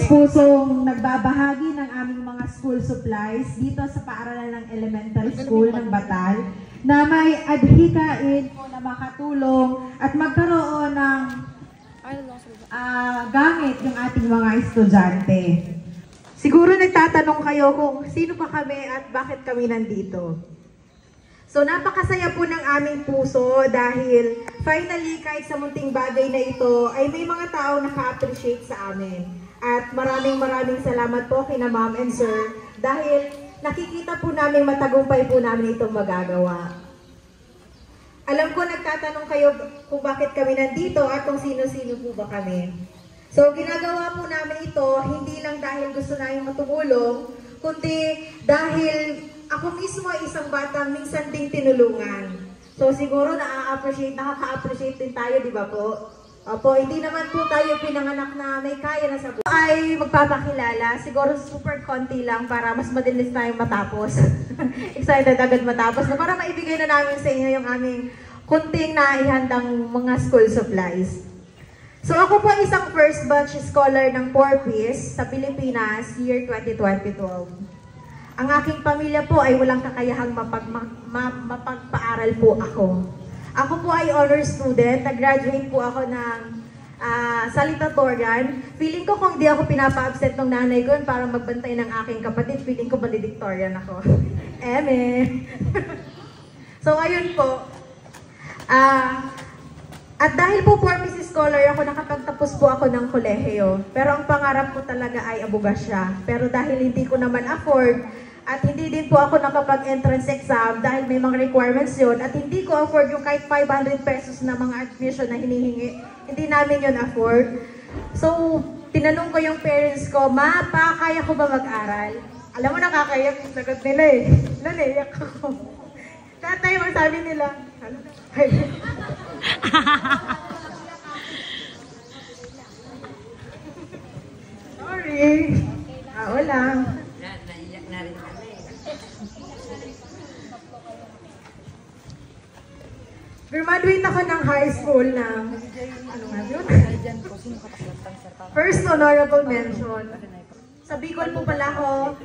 taos-pusong nagbabahagi ng aming mga school supplies dito sa paaralan ng elementary school ng Batal na may adhikain po na makatulong at magkaroon ng gamit yung ating mga estudyante. Siguro nagtatanong kayo kung sino pa kami at bakit kami nandito. So napakasaya po ng aming puso dahil finally kahit sa munting bagay na ito ay may mga tao naka-appreciate sa amin. At maraming salamat po kina ma'am and sir dahil nakikita po namin matagumpay po namin itong magagawa. Alam ko nagtatanong kayo kung bakit kami nandito at kung sino-sino po ba kami. So ginagawa po namin ito hindi lang dahil gusto namin matulong, kundi dahil ako mismo ay isang batang minsan ding tinulungan. So siguro nakaka-appreciate din tayo, di ba po? Opo, hindi naman po tayo pinanganak na may kaya na sa buhay. Ay magpapakilala, siguro super konti lang para mas madalis tayong matapos. Excited agad matapos na para maibigay na namin sa inyo yung aming kunting naihandang mga school supplies. So ako po isang first batch scholar ng 4Ps sa Pilipinas, year 2012. Ang aking pamilya po ay walang kakayahang mapagpaaral po ako. Ako po ay honor student, nag-graduate po ako ng salutatorian. Feeling ko kung di ako pinapa-absent ng nanay ko para magbantay ng aking kapatid, feeling ko valedictorian ako. Eme! So ayun po. At dahil po 4Ps scholar ako, nakapagtapos po ako ng kolehiyo. Pero ang pangarap ko talaga ay abogasya. Pero dahil hindi ko naman afford, at hindi din po ako nakapag-entrance exam dahil may mga requirements yun, at hindi ko afford yung kahit 500 pesos na mga admission na hinihingi, hindi namin yun afford. So, tinanong ko yung parents ko, Ma, pa, kaya ko ba mag-aral? Alam mo, nakakayak yung sagot nila eh. Naniyak ako. Tatay, magsabi nila, ano na? Sorry. Wala. Naiyak na rin kami. Graduate ako ng high school ng, ano nga yun? First honorable mention. Sa Bicol po pala ako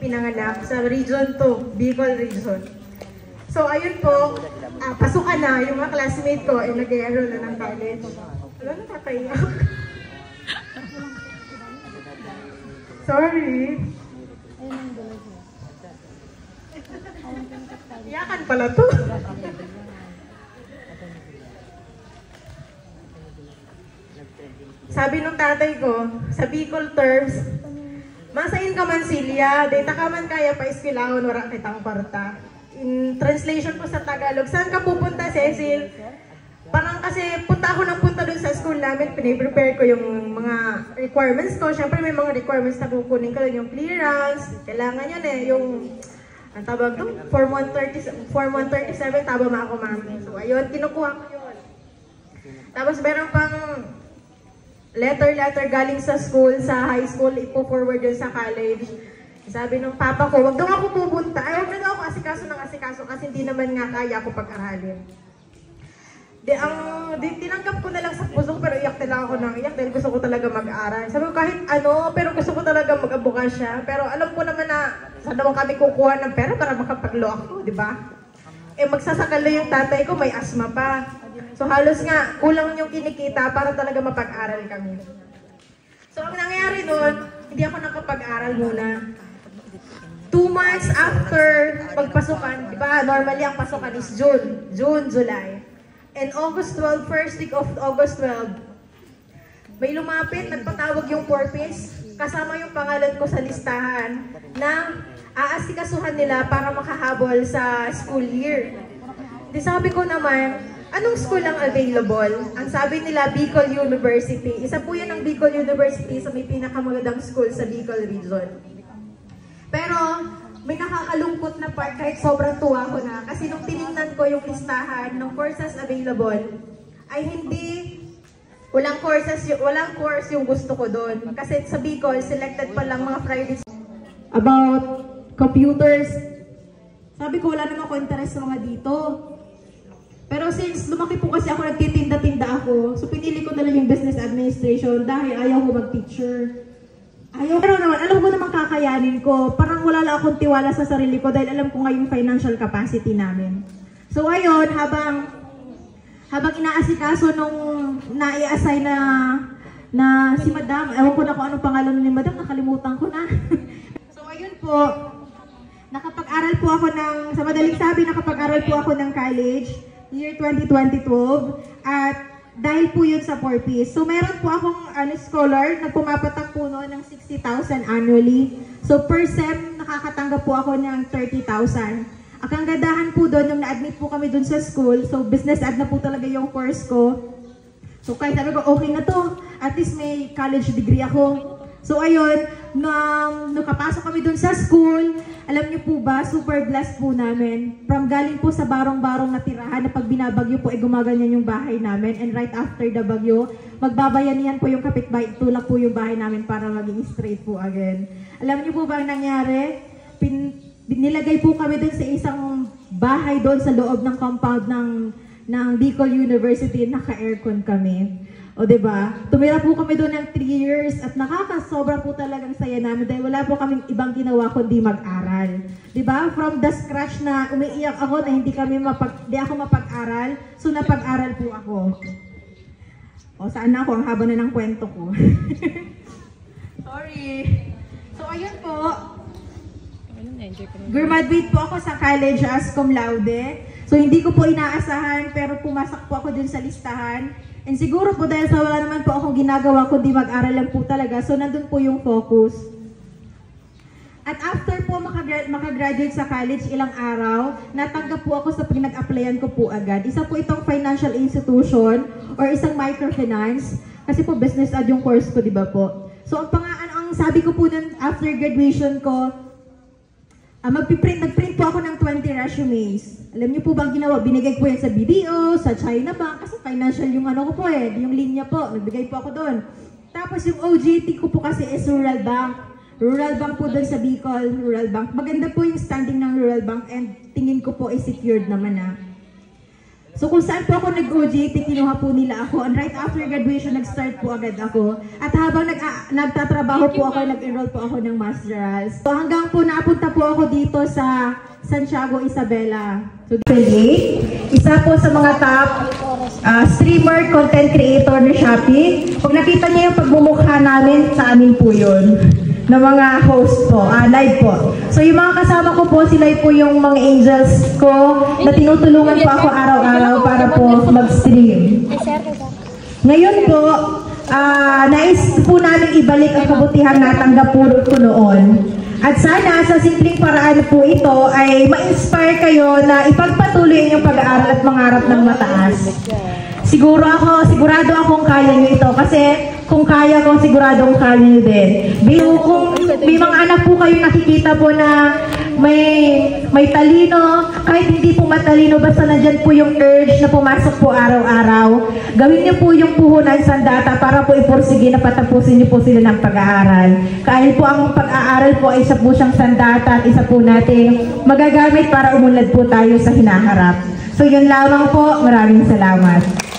pinanganak, sa Region 2, Bicol Region. So ayun po, pasukan na, yung mga classmate ko ay nag-enroll na ng college. Wala na tataiyak. Sorry. Iyakan pala to. Sabi nung tatay ko, sa Bicol terms, masain ka man silya, data ka man kaya pa iskilahon, wala kitang parta. In translation po sa Tagalog, saan ka pupunta, Cecil? Parang kasi punta ako ng punta dun sa school namin, piniprepare ko yung mga requirements ko. Siyempre may mga requirements na kukunin ko, yung clearance, kailangan yan eh, yung, ang tawag doon, Form 137, taba ma ako mami. So ayun, kinukuha ko yun. Tapos meron pang letter galing sa school, sa high school, ipo-forward yun sa college. Sabi ng papa ko, wag daw ako pupunta. Ay, wag na daw ako asikaso kasi hindi naman nga kaya ako pag-aralin. Tinanggap ko na lang sa puso ko, pero iyak na lang ako ng iyak dahil gusto ko talaga mag-aral. Sabi ko kahit ano, pero gusto ko talaga mag-abogasya. Pero alam ko naman na saan naman kami kukuha ng pera para makapag-law ako, di ba? Magsasakal na yung tatay ko, may asma pa. So halos nga, kulang yung kinikita para talaga mapag-aral kami. So ang nangyari nun, hindi ako nakapag-aral muna. 2 months after pagpasukan, di ba, normally ang pasukan is June, July. And August 12, first week of August 12, may lumapit, nagpatawag yung 4Ps, kasama yung pangalan ko sa listahan na aasikasuhan nila para makahabol sa school year. Di sabi ko naman, anong school ang available? Ang sabi nila, Bicol University. Isa po yan ang Bicol University sa may pinakamagandang school sa Bicol Region. Pero may nakakalungkot na part kahit sobrang tuwa ko na kasi nung tinignan ko yung listahan ng courses available ay walang course yung gusto ko doon. Kasi sa Bicol, selected pa lang mga private about computers. Sabi ko, wala naman ako interest sa mga dito. Pero since lumaki po kasi ako, nagtitinda-tinda ako, so pinili ko na lang yung business administration dahil ayaw ko mag-teacher. Pero naman, alam ko naman kakayanin ko. Parang wala lang akong tiwala sa sarili ko dahil alam ko nga yung financial capacity namin. So ayun, habang inaasikaso nung nai-assign na si Madam, ewan ko na kung anong pangalan ni Madam, nakalimutan ko na. So ayun po, nakapag-aral po ako sa madaling sabi, nakapag-aral po ako ng college, year 2012, at dahil po yun sa 4Ps. So meron po akong scholar na pumapatak po noon ng 60,000 annually. So per sem, nakakatanggap po ako ng 30,000. Ang kagandahan po doon, nung na-admit po kami doon sa school, so business ad na po talaga yung course ko. So kahit sabi ko, okay na to, at least may college degree ako. So ayun, nung nakapasok kami doon sa school, alam niyo po ba, super blessed po namin. From galing po sa barong-barong na tirahan na pag binabagyo po, gumaganyan yung bahay namin. And right after the bagyo, magbabayanihan po yung kapitbahay, tulak po yung bahay namin para maging straight po again. Alam niyo po ba ang nangyari? Nilagay po kami doon sa isang bahay doon sa loob ng compound ng Bicol University, naka-aircon kami. O diba? Tumira po kami doon ng 3 years at nakakasobra po talagang saya namin dahil wala po kaming ibang ginawa kundi mag-aral. Diba? From the scratch na umiiyak ako na hindi ako mapag-aral, so napag-aral po ako. O saan na ako? Ang haba na ng kwento ko. Sorry. So ayun po. Graduate po ako sa college as cum laude. So hindi ko po inaasahan pero pumasok po ako dun sa listahan. And siguro po dahil sa wala naman po akong ginagawa kundi mag-aral lang po talaga. So nandun po yung focus. At after po makagraduate sa college ilang araw, natanggap po ako sa pinag-applyan ko po agad. Isa po itong financial institution or isang microfinance. Kasi po business ad yung course ko, di ba po? So ang sabi ko po nun after graduation ko, nag-print po ako ng 20 resumes. Alam niyo po bang ginawa? Binigay ko yan sa BDO, sa China Bank, kasi financial yung ko po yung linya po. Nagbigay po ako doon. Tapos yung OJT ko po kasi is Rural Bank. Rural Bank po doon sa Bicol, Rural Bank. Maganda po yung standing ng Rural Bank and tingin ko po is secured naman na. So kung saan po ako nag-OJT, kinuha po nila ako. And right after graduation, nag-start po agad ako. At habang nagtatrabaho po ako, nag-enroll po ako ng masterals. So hanggang po napunta po ako dito sa Santiago, Isabela. So 28, isa po sa mga top streamer, content creator ni Shopee. Kung nakita niyo yung pagmumukha namin, sa amin po yun. Na mga host po, live po. So yung mga kasama ko po, sila po yung mga angels ko na tinutulungan po ako araw-araw para po mag-stream. Ngayon po, nais po namin ibalik ang kabutihan natanggap po ko noon. At sana sa simpleng paraan po ito ay ma-inspire kayo na ipagpatuloy yung pag-aaral at mangarap ng mataas. Sigurado akong kaya nyo ito kasi kung kaya ko, siguradong kaya nyo din. Kung may mga anak po kayo nakikita po na may talino, kahit hindi po matalino, basta nandyan po yung urge na pumasok po araw-araw, gawin niyo po yung puhunan sandata para po ipursige na patapusin niyo po sila ng pag-aaral. Kahit po ang pag-aaral po ay isa po siyang sandata at isa po nating magagamit para umunlad po tayo sa hinaharap. So yun lamang po, maraming salamat.